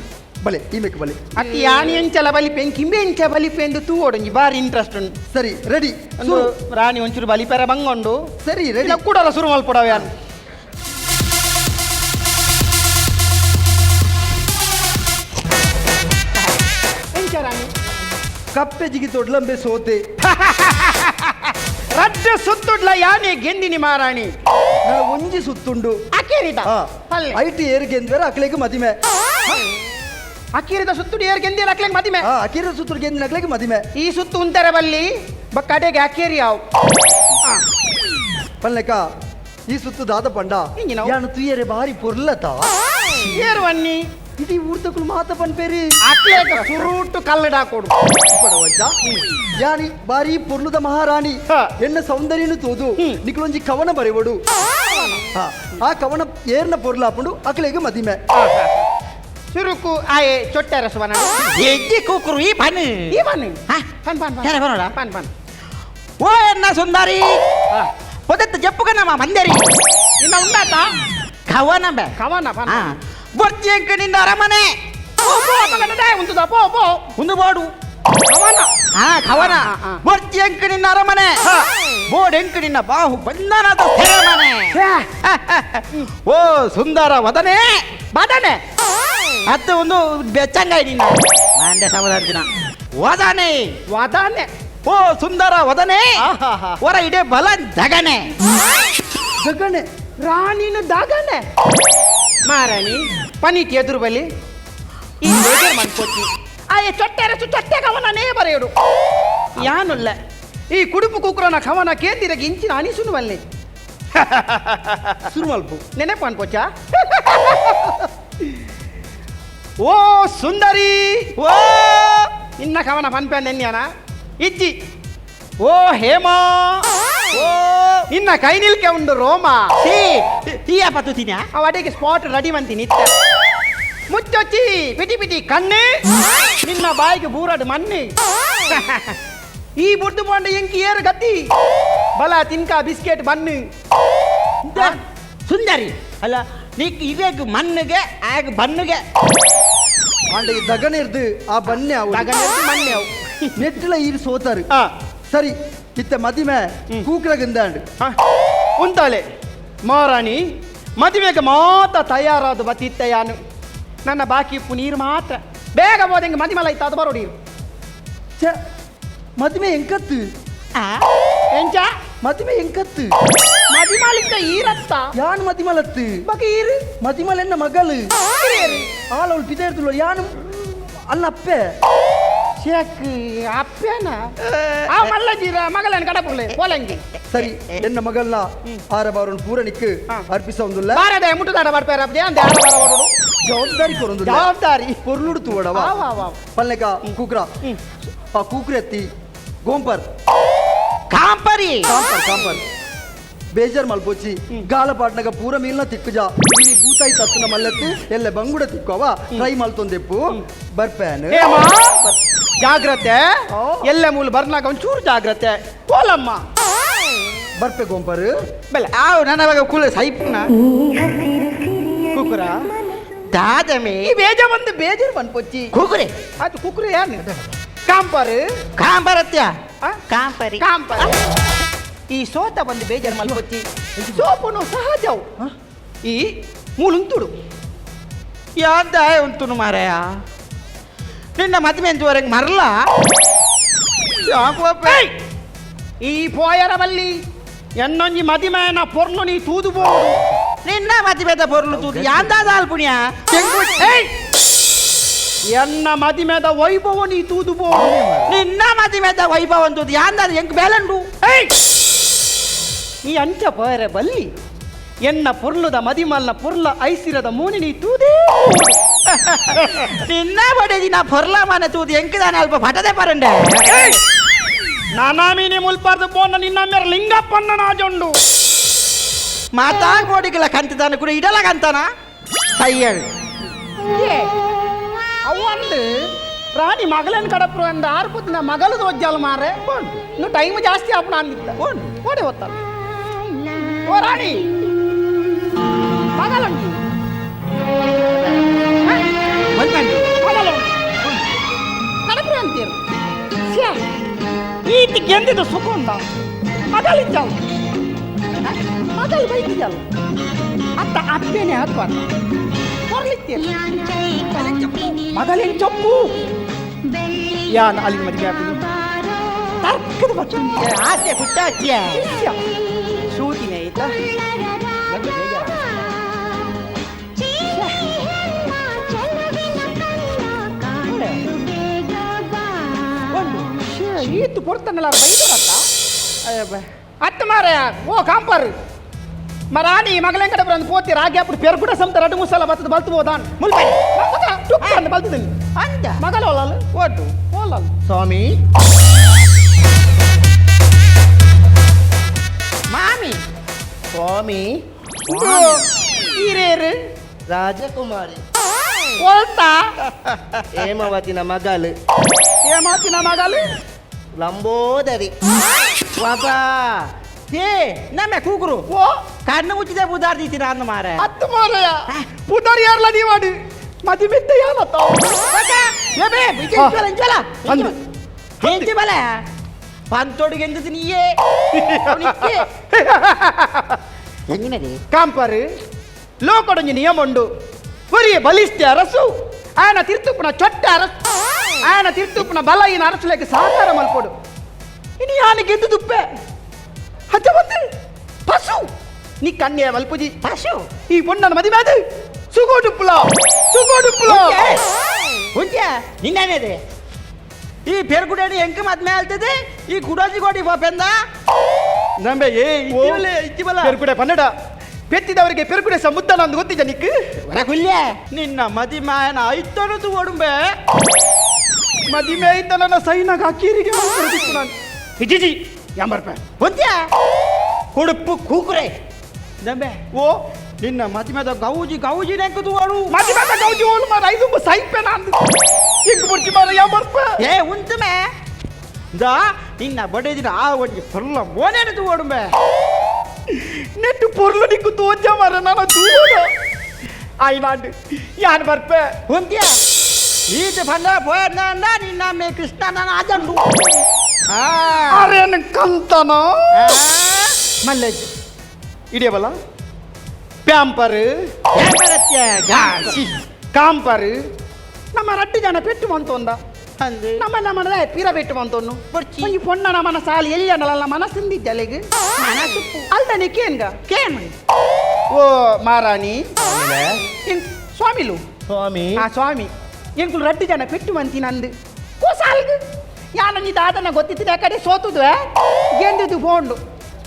ಬಲೆ ಈ ಮೇಕ್ ಬಲೆ ಅತಿ ಆಣಿ ಎಂಚಲ ಬಲಿಪೆನ್ ಕಿಂಬೆ ಎಂಚ ಬಲಿಪೆಂದು ತೂ ಓಡಂಜಿ ಬಾರಿ ಇಂಟ್ರೆಸ್ಟ್ ಉಂಟು ಸರಿ ರೆಡಿ ಒಂದು ರಾಣಿ ಒಂಚೂರು ಬಲಿಪೆರ ಬಂಗೊಂಡು ಸರಿ ರೆಡಿ ಕೂಡಲ ಶುರು ಮಲ್ಪಡವೆ ಯಾರು ಎಂಚ ರಾಣಿ ಕಪ್ಪೆ ಜಿಗಿತೋಡ್ಲಂಬೆ ಸೋತೆ ರಡ್ಡ ಸುತ್ತುಡ್ಲ ಯಾನೆ ಗೆಂದಿನಿ ಮಾರಾಣಿ ನಾನು ಒಂಜಿ ಸುತ್ತುಂಡು ಅಕೇರಿದ ಆ, ಅಲ್ಲೇ ಐಟಿ ಏರು ಗೆಂದ್ವೇರ ಅಕ್ಲೆಗೆ ಮದಿಮೆ ಅಕೇರಿದ ಸುತ್ತುಡು ಏರ್ ಗೆಂದಿನ ಅಕ್ಲೆಗ್ ಮದಿಮೆ ಅಕಿರ ಸುತ್ತುಡು ಗೆಂದಿನ ಅಕ್ಲೆಗೆ ಮದಿಮೆ ಈ ಸುತ್ತು ಉಂತರ ಬಲ್ಲಿ ಕಡೆಗೆ ಅಕೇರಿ ಯಾವ್ ಪಲ್ಲೆಕ ಈ ಸುತ್ತು ದಾದ ಪಂಡ ಹಿಂಗಿನವು? ಯಾನು ತುಯ್ಯರೆ ಬಾರಿ ಪೊರ್ಲತ ಏರು ಅನ್ನಿ ఇది ఊర్తకులు మాత పని పేరు అట్లేక సురుట్టు కల్లడాకోడు పడవచ్చా యాని ಬಾರಿ ಪೊರ್ಲುದ ಮಹಾರಾಣಿ ಹ. ಎನ್ನ ಸೌಂದರ್ಯನು ತೋದು ಹ್ಮ್. ನಿಕ್ಲೊಂಜಿ ಕವನ ಬರೆವಡು ಆ ಕವನ ಏರ್ನ ಪೊರ್ಲಾಪುಂಡು ಅಕಲೆಗೆ ಮದಿಮೆ ಸುರುಕು ಆಯೆ ಚೊಟ್ಟೆರಸು ಬನಡು ఎజ్జి కుకురు ఈ పని ఈ పని హ? పని పని సరే, పనుడా? పని పని ఓ ఎన్న సుందరి పొదెత్తు చెప్పుకున్నా మా మందరి నిన్న ఉందాట కవనంబే కవన పని బొర్చి ఎంక నిన్న అరమనే పో పో అతగనడే ఉంచుదా పో పో ముందు బోడు కవన కవన ఆ. బొర్చి ఎంక నిన్న అరమನೆ ಬೋರ್ಡ್ ಎಂಕ ನಿನ್ನ ಬಾಹು ಬಂಧನದ ಸೆರೆಮನೆ ಓ ಸುಂದರ ವದನೆ ಬದನೆ ಅದು ಒಂದು ಬೆಚ್ಚಂಗಾಯಿ ನಿನ್ನ ಮಂಡ್ಯ ಸಮುದಾರ್ಜುನ ವದನೆ ವದನೆ ಓ ಸುಂದರ ವದನೆ ಆಹಾಹಾ. ಹೊರ ಇಡೆ ಬಲ ಜಗನೆ ಜಗಣೆ ರಾಣಿನ ದಾಗನೆ ಮಾರಾಣಿ ಪನೀಟಿ ಎದುರು ಬಲಿ ಈ ಬೇಜಾರು ಮಾಡ್ಕೊತಿ ಆಯೆ ಚೊಟ್ಟೆರಸು ಚೊಟ್ಟೆ ಕವನನೇ ಬರೆಯೋಡು ಯಾನುಲ್ಲ ಈ ಕುಡುಪು ಕುಕ್ರನ ಕವನ ಕೇಂದಿರಗೆ ಇಂಚಿನ ಅನಿಸುನು ಬಲ್ಲೆ ಸುರುಮಲ್ಪು ನೆನಪು ಅನ್ಕೋಚ ಓ ಸುಂದರಿ ಓ ಇನ್ನ ಕವನ ಪನ್ಪೆನ್ ಎನ್ಯಾನ ಇಜ್ಜಿ ಓ ಹೇಮಾ ಓ ನಿನ್ನ ಕೈ ನಿಲ್ಕೆ ಉಂಡು ರೋಮ ಸಿ ತೀಯ ಪತ್ತು ತಿನ್ಯಾ ಅವಡಿಗೆ ಸ್ಪಾಟ್ ರೆಡಿ ಮಂತಿ ನಿತ್ಯ ಮುಚ್ಚೊಚ್ಚಿ ಪಿಟಿ ಪಿಟಿ ಕಣ್ಣು ನಿನ್ನ ಬಾಯಿಗೆ ಬೂರಡು ಮಣ್ಣು ಈ ಬುಡ್ದು ಬಂಡ ಎಂಕಿ ಏರು ಗತ್ತಿ ಬಲ ತಿನ್ಕ ಬಿಸ್ಕೆಟ್ ಬನ್ನು ಸುಂದರಿ ಅಲ್ಲ ನೀ ಇವೇಗ ಮಣ್ಣಿಗೆ ಆಗ ಬಣ್ಣಿಗೆ ಆಂಡ ಈ ದಗಣೆ ಇರ್ದು ಆ ಬನ್ನೆ ಅವು ಮಣ್ಣೆ ಅವು ನೆಟ್ಟಿಲ ಈರು ಸೋತಾರು ಆ, ಸರಿ ಇತ್ತ ಮದಿಮೆ ಕೂಕ್ರಗಿಂದಾಂಡು ಉಂತಾಳೆ ಮಹಾರಾಣಿ ಮದುವೆಗೆ ಮಾತ್ರ ತಯಾರಾದ ಬತ್ತಿತ್ತಯಾನು ನನ್ನ ಬಾಕಿ ಉಪ್ಪು ನೀರು ಮಾತ್ರ ಬೇಗ ಹೋದಂಗೆ ಮದಿಮಲ ಇತ್ತ ಅದು ಬರೋಡಿ ಛೆ ಮದಿಮೆ ಎಂಕತ್ತು ಎಂಚ ಮದಿಮೆ ಎಂಕತ್ತು ಮದಿಮಲಿದ್ದ ಈರತ್ತ ಯಾನ್ ಮದಿಮಲತ್ತು ಬಗೆ ಈರು ಮದಿಮಲ ಎನ್ನ ಮಗಳು ಆಳವಳು ಪಿತ ಇರ್ತಲ್ಲ ಯಾನು ಅಲ್ಲ ಅಪ್ಪೆ ಶೇಕ್ ಅಪ್ಪೇನ ಆ ಮಲ್ಲಜೀರ ಮಗಳನ್ನ ಕಡಪುಲೆ ಪೋಲಂಗಿ ಸರಿ ಎನ್ನ ಮಗಳನ್ನ ಆರಬಾರನ್ನು ಪೂರಣಿಕ್ಕೆ ಹಾ. ಅರ್ಪಿಸೊಂದುಲ್ಲ ಬಾರದೆ ಮುಟ್ಟುದಾಡ ಬರ್ಪೇರ ಅಪ್ಪ ಅಂದೆ ಆರ ಬಾರ ಬರೋಡು ಜವಾಬ್ದಾರಿ ಕೊರೊಂದು ಜವಾಬ್ದಾರಿ ಪೊರ್ಲುಡು ತೂವಡವ ವಾ ವಾ ವಾ ಪಲ್ಲೆಗ ಕೂಕ್ರ ಆ ಕೂಕ್ರೆ ಎತ್ತಿ ಗೋಂಪರ್ ಕಾಂಪರಿ ಕಾಂಪರ್ ಬೇಜಾರ್ ಮಲ್ಪೋಚಿ ಗಾಲ ಪಾಟ್ನಗ ಪೂರ ಮೀಲ್ನ ತಿಕ್ಕುಜ ಇಲ್ಲಿ ಭೂತಾಯಿ ತತ್ತನ ಮಲ್ಲತ್ತು ಎಲ್ಲ ಬಂಗುಡ ತಿಕ್ಕವ ಟ್ರೈ ಮಲ್ತೊಂದೆಪ್ಪು ಬರ್ಪೇನು ಹೇಮ ಜಾಗ್ರತೆ ಎಲ್ಲ ಮೂಲ ಬರ್ನಾಗ ಒಂಚೂರು ಜಾಗ್ರತೆ ಪೋಲಮ್ಮ ಬರ್ಪೆ ಗೋಂಪರ್ ಬೆಲ್ಲ ಆವ್ ನನ್ನ ಬಗ್ಗೆ ಕೂಲ ಸೈಪ್ನ ಈ ಹಸಿರು ಸಿರಿಯ ಕುಕ್ಕುರ ದಾದಮೆ ಈ ಬೇಜ ಒಂದು ಬೇಜಾರು ಬಂದ್ಪೊಚ್ಚಿ ಕುಗುರೆ ಅದು ಕುಕ್ಕುರ ಏನು ಕಾಂಪರ್ ಕಾಂಪರತ್ಯ ಆ? ಕಾಂಪರಿ ಕಾಂಪರ್ ಈ ಸೋತ ಬಂದು ಬೇಜಾರು ಮಲ್ಪೊಚ್ಚಿ ಸೋಪನು ಸಹಜವು ಈ ಮೂಲುಂತುಡು ಯಾಂದ ಉಂಟುನು ಮಾರಾಯ ನಿನ್ನ ಮದುವೆ ಎಂತುವರೆಗೆ ಮರಲ ಏಯ್! ಈ ಪೋಯರ ಬಲ್ಲಿ ಎನ್ನೊಂಜಿ ಮದಿಮೆನ ಪೊರ್ಲು ನೀ ತೂದುಬೋದು ನಿನ್ನ ಮದುವೆದ ಪೊರ್ಲು ತೂದು ಯಾಂದಾದ ಅಲ್ಪುಣ್ಯ ಏಯ್! ಎನ್ನ ಮದಿಮೆದ ವೈಭವ ನೀ ತೂದುಬೋದು ನಿನ್ನ ಮದುವೆದ ವೈಭವ ಅಂತದ್ದು ಯಾಂದಾದ ಎಂಕ್ ಬೇಲಂಡು ಏಯ್! ಈ ಅಂಚ ಪೋಯರ ಬಲ್ಲಿ ಎನ್ನ ಪೊರ್ಲುದ ಮದಿಮಲ್ನ ಪೊರ್ಲ ಐಸಿರದ ಮೂನಿ ನೀ ತೂದೇ ನಿನ್ನ ಬಡದಿ ನಾ ಪೊರ್ಲ ಮನೆ ತೂದು ಎಂಕದಾನೆ ಅಲ್ಪ ಪಟದೆ ಪರಂಡೆ ನಾನಾಮೀನಿ ಮುಲ್ಪಾರ್ದು ಬೋನ ನಿನ್ನ ಮೇರೆ ಲಿಂಗಪ್ಪನ್ನ ನಾಜೊಂಡು ಮಾತಾ ಕೋಡಿಗಳ ಕಂತಿದಾನ ಕೂಡ ಇಡಲ ಕಂತಾನ ಸೈಯಳ್ ಅವಂದು ರಾಣಿ ಮಗಳನ್ನ ಕಡಪ್ರು ಅಂದ ಆರ್ಪುತ್ತಿನ ಮಗಳದು ಒಜ್ಜಾಲ ಮಾರೆ ಇನ್ನು ಟೈಮ್ ಜಾಸ್ತಿ ಆಪಣ ಅಂದಿದ್ದ ಓಡಿ ಹೋಗ್ತಾನೆ ಓ ರಾಣಿ ಮಗಳಂಗಿ ಮಗಳು ಕಡಪ್ರು ಅಂತೀರು ಈತಿ ಗೆಂದಿದ ಸುಖ ಉಂಟ ಮಗಳಿದ್ದಲ್ಲ ಮಗಳು ಬೈತಿದ್ದಲ್ಲ ಅತ್ತ ಅಪ್ಪೇನೆ ಹತ್ಬಾರ್ದು ಹೊರಲಿತ್ತೀರ ಮಗಳೇನು ಚೊಪ್ಪು ಯಾನ್ ಅಲ್ಲಿ ಮದುವೆ ಹಾಕುದು ತರ್ಕದ ಬಚ್ಚು ಆಸೆ ಹುಟ್ಟಾಚ್ಯ ಶೂಟಿಂಗ್ ಆಯ್ತಾ ಶೀತು ಪೊಡ್ತಾನಲ್ಲ ಬೈದರತ್ತ ಅತ್ತ ಮಾರ ಓ ಕಾಂಪರ್ ಮರಾಣಿ ಮಗಳೇ ಕಡೆ ಬಂದು ಪೋತಿ ರಾಗಿ ಅప్పుడు పేరు కూడా సొంత రెండు మూసాల బతదు బల్తు పోదాన్ ముల్పై ಟುಕ್ ಅಂತ ಬಲ್ತಿದ್ದೀನಿ ಅಂಜ ಮಗಲ ಹೋಲಲ್ಲ ಒಟ್ಟು ಹೋಲಲ್ಲ ಸ್ವಾಮಿ ಮಾಮಿ ಸ್ವಾಮಿ ಹಿರೇರು ರಾಜಕುಮಾರಿ ಹೋಲ್ತಾ ಹೇಮಾವತಿನ ಮಗಳು ಏಮಾತಿನ ಮಗಲು ಲಂಬೋದರಿ ಬಾಬಾ ಏ ನಮ್ಮ ಕೂಗುರು ಓ ಕಣ್ಣು ಮುಚ್ಚಿದೆ ಬುದಾರ್ದಿತ್ತೀರ ಅಂದ ಮಾರೆ ಹತ್ತು ಮಾರಯ್ಯ ಪುದರ್ ಯಾರ್ಲ ನೀವಾಡು ಮದಿ ಮೆತ್ತೆ ಯಾಲತ್ತಾವ ಅಂದು. ఏంటి బలే పంతోడికి ఎందుకు నీయే ఎంగినది ಕಾಂಪರು ಲೋಕಡೊಂಜಿ ನಿಯಮುಂಡು ಒರಿಯ ಬಲಿಷ್ಠ ಅರಸು ఆయన ತಿರ್ತುಪ್ಪುನ ಚೊಟ್ಟ ಅರಸು ఆయన ತಿರ್ತುಪ್ಪುನ ಬಲ ಈನ ಅರಸುಲೆಗೆ ಸಹಕಾರ ಮಲ್ಪೊಡು ಇನಿ ಯಾನ ಗೆದ್ದು ದುಪ್ಪೆ ಹಚ್ಚ ಬಂದು ಪಶು ನೀ ಕನ್ಯೆ ಮಲ್ಪುಜಿ పశు ಈ ಪೊಣ್ಣನ ಮದಿಮೇದು ಸುಗೋಡುಪ್ಪುಲ ఉంచే నిన్ననేది ఈ పెరుగుడేని ఎంక మధ్య వెళ్తుంది ఈ కుడోజి కోటి పోపిందా ನಂಬೆ ಏ ఇచ్చిబల ಪೆರುಕುಡೆ ಪನ್ನಡ ಪೆತ್ತಿದವರಿಗೆ ಪೆರುಕುಡೆ ಮುದ್ದ ನಂದು ಗೊತ್ತಿದ್ದ ನಿಕ್ಕು కుల్యే నిన్న మది మాయన ఐతోడు ఓడుంబే ಮದಿಮೆ ಇದ್ದ ನನ್ನ ಸೈನಾಗ ಅಕ್ಕೀರಿಗೆ ಮಲ್ಪೊಡಿತ್ತು ನಾನು ಹಿಜಿಜಿ ಎಂಬರ್ಪೆ ఉంచే కుడుపు కూకురే దంబే ಓ నిన్న మతి మీద గౌజి నెక్కుతూ వాడు ಮದಿಮೆ ಗೌಜಿ ಓಲು ಮಾರ ಐದು ಸೈಪೆ ನಾನು ಇಂಕು ಬುರ್ಕಿ ಮಾರ ಎಂಬರ್ಪೆ ఏ ఉంచమే దా నిన్న బడేదిన ఆ ఒడి పొల్ల మోనేడుతూ ఓడుంబే ನೆಟ್ಟು ಪೊರ್ಲು ನಿಕ್ಕು ತೋಜ ಮರ ನಾನು ದೂರ ಆಯ್ನಾಡು ಯಾನ್ ಬರ್ಪೆ ఉంచే ఈత పండ పోయన్నా నిన్న మే కృష్ణ అదండు ಅರೇನು ಕಂತನ ಮಲ್ಲೆಜ್ ಇಡಿಯಬಲ್ಲ ಪ್ಯಾಂಪರ್ ಕಾಂಪರ್ ನಮ್ಮ ರಡ್ಡು ಜನ ಪೆಟ್ಟು ಮಂತೊಂದ ನಮ್ಮ ನಮ್ಮನದ ಪಿರ ಪೆಟ್ಟು ಮಂತೊನ್ನು ಈ ಪೊಣ್ಣ ನಮ್ಮನ ಸಾಲಿ ಎಲ್ಲಿ ಅನ್ನಲ್ಲ ಮನಸ್ಸಿಂದಿದ್ದಲೆಗೆ ಅಲ್ದ ನೀ ಕೇನ್ಗ కేన్ ಓ ಮಾರಾಣಿ ಸ್ವಾಮಿಲು ಸ್ವಾಮಿ ಆ ಸ್ವಾಮಿ ಎಂಕುಲು ರಡ್ಡು ಜನ ಪೆಟ್ಟು ಮಂತಿ ನಂದು ಕೋಸಾಲ್ಗು ಯಾನ ನೀ ದಾದನ ಗೊತ್ತಿದ್ದ ಕಡೆ ಸೋತುದು ಗೆಂದಿದ್ದು ಬೋಂಡು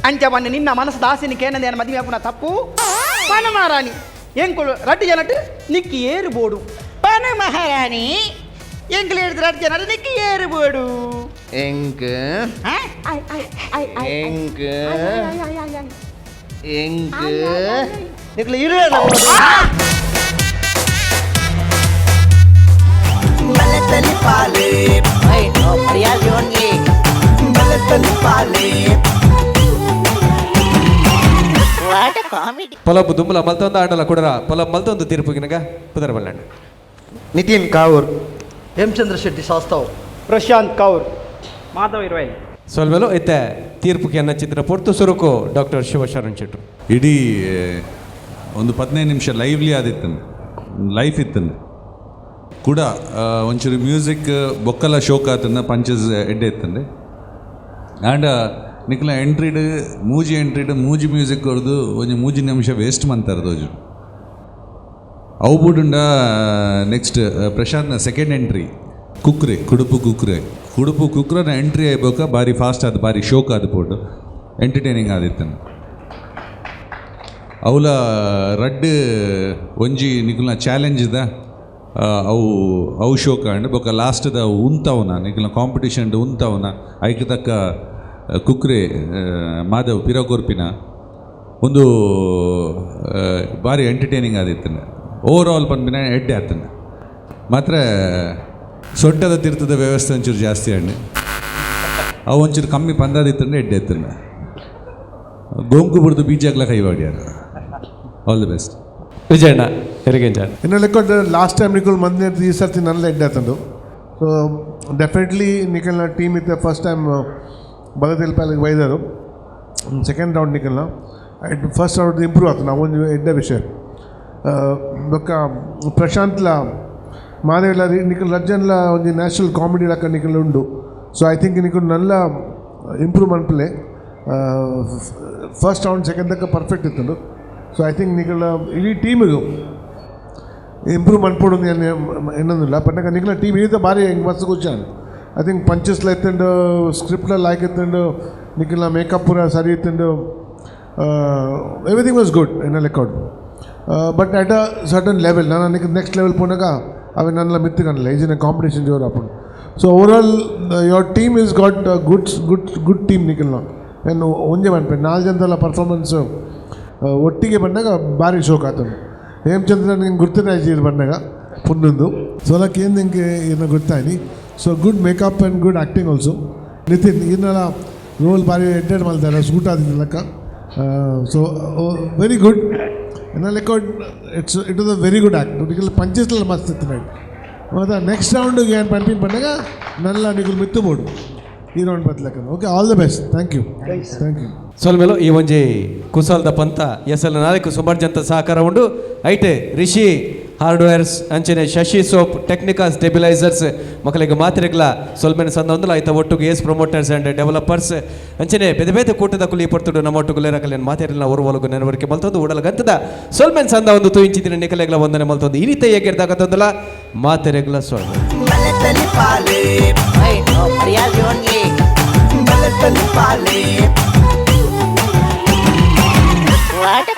ಅಂಚ ಬನ್ನಿ ನಿನ್ನ ಮನಸ್ಸು ದಾಸಿನಿ ಕೇನಂದ ಏನು ಮದುವೆ ಪುನಃ ತಪ್ಪು ಪನ ಮಾರಾಣಿ ಎಂಕುಲು ರಡ್ಡು ಜನಟ್ಟು ನಿಕ್ಕಿ ಏರು ಬೋಡು పన మహారాణి ఎంకులు ఎడుతున్నారు జనాలు నీకు ఏరుబోడు ಎಂಕ್ ಎಂಕ್ ಎಂಕ್ ನಿಕ್ಲ ಇರುವಲ್ಲ పొలపు దుమ్ముల మల్తొంద ఆటల కుడరా పొలం మల్తొందు తీర్పుగినగా కుదరబల్లండి ನಿತಿನ್ ಕಾವೂರ್ ಹೇಮಚಂದ್ರ ಶೆಟ್ಟಿ ಶಾಸ್ತಾವ್ ಪ್ರಶಾಂತ್ ಕೌರ್ మాధవ్ 20 ಸೊಲ್ವೆಲು ಇತ್ತೆ ತೀರ್ಪುಗೆ ಅನ್ನ ಚಿತ್ರ ಪೊರ್ತು ಸುರುಕು ಡಾಕ್ಟರ್ ಶಿವಶರಣ್ ಶೆಟ್ರು ಇಡೀ ಒಂದು 15 ನಿಮಿಷ ಲೈವ್ಲಿ ಆದಿತ್ತಂದು ಲೈಫ್ ಇತ್ತಂದು ಕೂಡ ಒಂಚೂರು ಮ್ಯೂಸಿಕ್ ಬೊಕ್ಕಲ ಶೋಕ್ ಆತಂದ ಪಂಚಸ್ ಎಡ್ಡೆ ಇತ್ತಂದೆ ಆ್ಯಂಡ್ ನಿಕ್ಲ ಎಂಟ್ರಿಡ್ ಮೂಜಿ ಮ್ಯೂಸಿಕ್ ಹೊಡೆದು ಒಂದು ಮೂಜಿ ನಿಮಿಷ ವೇಸ್ಟ್ ಮಂತಾರೆ ದೋಜು ಅವು ಬಿಡುಂಡ ನೆಕ್ಸ್ಟ್ ಪ್ರಶಾಂತ್ನ ಸೆಕೆಂಡ್ ಎಂಟ್ರಿ ಕುಕ್ರೆ ಕುಡುಪು ಕುಕ್ರನ ಎಂಟ್ರಿ ಆಯ್ಬೋಕ ಭಾರಿ ಫಾಸ್ಟ್ ಆದ ಭಾರಿ ಶೋಕ್ ಆದ ಪೋಟು ಎಂಟರ್ಟೈನಿಂಗ್ ಆದಿತ್ತಂದು ಅವಲ ರಡ್ಡ್ ಒಂಜಿ ನಿಕುಲ್ನ ಚಾಲೆಂಜ್ದ ಅವು ಶೋಕ ಅಂಡ್ ಬೊಕ ಲಾಸ್ಟ್ದ ಉಂತವನ ನಿಕುಲ್ನ ಕಾಂಪಿಟೇಷನ್ ಉಂತವನ ಐಕ್ ತಕ್ಕ ಕುಕ್ರೆ ಮಾಧವ್ ಪಿರಕೋರ್ಪಿನ ಒಂದು ಭಾರಿ ಎಂಟರ್ಟೈನಿಂಗ್ ಆದಿತ್ತಂದು ಓವರ್ ಆಲ್ ಪನ್ಪಿನ ಎಡ್ಡೆ ಆತಂದು ಮಾತ್ರ ಸೊಟ್ಟದ ತೀರ್ಥದ ವ್ಯವಸ್ಥೆ ಒಂಚೂರು ಜಾಸ್ತಿ ಅಂಡು ಅವು ಒಂಚೂರು ಕಮ್ಮಿ ಪಂದಾದಿತ್ತಂದ್ರೆ ಎಡ್ಡೆ ಎತ್ತಂಡು ಗೋಂಕು ಬಿಡ್ದು ಬೀಜಾಗ್ಲ ಕೈವಾಡ್ಯಾರ ಆಲ್ ದಿ ಬೆಸ್ಟ್ ವಿಜಯಣ್ಣ ಹೆರಿಗೆಂಜಾಣ ಇನ್ನು ಲೆಕ್ಕ ಲಾಸ್ಟ್ ಟೈಮ್ ನಿಕಲ್ ಮಂದಿ ಈ ಸರ್ತಿ ನನ್ನ ಎಡ್ಡೆ ಆತಂದು ಸೊ ಡೆಫಿನೆಟ್ಲಿ ನಿಕಲ್ನ ಟೀಮ್ ಇತ್ತು ಫಸ್ಟ್ ಟೈಮ್ ಬಗದಿಲ್ಪಾಲಿಗೆ ಬೈದರು ಸೆಕೆಂಡ್ ರೌಂಡ್ ನಿಕಲ್ನ ಫಸ್ಟ್ ರೌಂಡ್ ಇಂಪ್ರೂವ್ ಆಯ್ತು ನಾವು ಒಂದು ಎಡ್ಡೆ ವಿಷಯ ಬೊಕ್ಕ ಪ್ರಶಾಂತ್ಲ ಮಾದೇವ್ಲ ನಿಕಲ್ ರಜ್ಜನ್ಲ ಒಂದು ನ್ಯಾಚುರಲ್ ಕಾಮಿಡಿ ಲಕ್ಕ ನಿಕಲ್ ಉಂಡು so I think nickel Nalla improve ಮನ್ಪಲೆ first round second ತಕ್ಕ ಪರ್ಫೆಕ್ಟ್ ಇತ್ತು ಸೊ ಐ ಥಿಂಕ್ ನಿಕಲ್ ಇಡೀ ಟೀಮಿಗೂ ಇಂಪ್ರೂವ್ ಮನ್ಪೋಡು ಏನೊಂದಿಲ್ಲ ಪಟ್ಟಕ ನಿಕಲ ಟೀಮ್ ಇಳಿದ ಭಾರಿ ಹೆಂಗೆ ಮಸ್ತ್ ಕೂಚಾನು ಐ ಥಿಂಕ್ ಪಂಚಸ್ಲ ಎತ್ತಂಡು ಸ್ಕ್ರಿಪ್ಟ್ಲ ಲಾಯ್ಕ್ ಎತ್ತಂಡು ನಿಕಲ್ನ ಮೇಕಪ್ ಪೂರ ಸರಿ ಇತ್ತಂಡು ಎವ್ರಿಥಿಂಗ್ ವಾಸ್ ಗುಡ್ ಎನ್ನ ಲೆಕ್ಕ but at a certain level ನಾನು ನಿಕ್ಕ ನೆಕ್ಸ್ಟ್ ಲೆವೆಲ್ ಪೋನಾಗ ಅವೆ ನನ್ನ ಮಿತ್ತು ಕಾಣಲ್ಲ ಈಜಿನ ಕಾಂಪಿಟೇಷನ್ ಜೋರು ಹಾಕೊಂಡು so overall your team is got good team ನಿಖಿಲ್ನ ಏನು ಒಂದೇ ಮಾಡ್ಬೇಕು 4 ಜನದಲ್ಲ ಪರ್ಫಾರ್ಮೆನ್ಸು ಒಟ್ಟಿಗೆ ಬಂದಾಗ ಭಾರಿ ಶೋಕ್ ಆತನು ಹೇಮಚಂದ್ರ ನಿಂಗೆ ಗುರ್ತಿನ ಇದು ಬಂದಾಗ ಪುನ್ನೊಂದು ಸೋಲಕ್ಕೆ ಏನು ನಿಂಗೆ ಏನೋ ಗೊತ್ತಾಯ್ನಿ so good makeup and good acting also Nitin ಇನ್ನೆಲ್ಲ ರೋಲ್ ಭಾರಿ ಎಡ್ಡೆಡ್ ಮಾಡ್ತಾರೆ ಸೂಟ್ ಆದಿದ್ದಲ್ಲಕ್ಕ ಸೊ ವೆರಿ ಗುಡ್ ಲೆಕ್ಕ it was a very good act Nikhil ಪಂಚಸ್ಲೆಲ್ಲ ಮಸ್ತ್ ಇತ್ತು ನೈಟ್ ಮತ್ತು ನೆಕ್ಸ್ಟ್ ರೌಂಡಿಗೆ ಏನು ಪಂಪಿಂಗ್ ಬಂದಾಗ ನಲ್ಲ ನಿಖಿಲ್ ಮಿತ್ತು ಬೋಡು ಈ ರೌಂಡ್ ಬದಲಕ್ಕ okay all the best thank you ಸೊಲ್ಮೇಲು ಈ ಒಂಜಿ ಕುಸಲ್ದ ಪಂತ ಎಸಲ ನಾಲ್ಕು ಸುಮಾರು ಜನತ ಸಹಕಾರ ಉಂಡು ಐಟೆ ರಿಷಿ ಹಾರ್ಡ್ವೇರ್ಸ್ ಅಂಚನೆ ಶಶಿ ಸೋಪ್ ಟೆಕ್ನಿಕಲ್ ಸ್ಟೆಬಿಲೈಸರ್ಸ್ ಮಕ್ಕಳಿಗೆ ಮಾತ್ರೆಗಳ ಸೊಲ್ಮೇನ ಸಂದ ಒಂದಲ್ಲ ಆಯ್ತಾ ಒಟ್ಟಿಗೆ ಏಸ್ ಪ್ರಮೋಟರ್ಸ್ ಆ್ಯಂಡ್ ಡೆವಲಪರ್ಸ್ ಅಂಚನೆ ಬೇರೆ ಬೇರೆ ಕೂಟದ ಕುಲಿ ಪಡ್ತುಡು ನಮ್ಮ ಒಟ್ಟಿಗೆ ರಕಲೇನು ಮಾತೆರೆಲ್ಲ ಒರುವಲಗು ನೆನವರಿಕೆ ಮಲ್ತೊಂದು ಉಡಲ ಗಂತದ ಸೊಲ್ಮೇನ್ ಸಂದ ಒಂದು ತೂಯಿಂಚಿದಿನ ನಿಕಲೆಗಳ ಒಂದನೆ ಮಲ್ತೊಂದು ಈ ರೀತಿ ಹೇಗಿರ್ದಾಗತ್ತೊಂದಲ್ಲ ಮಾತೆರೆಗಳ ಸೊಲ್ಮೇನ್ What a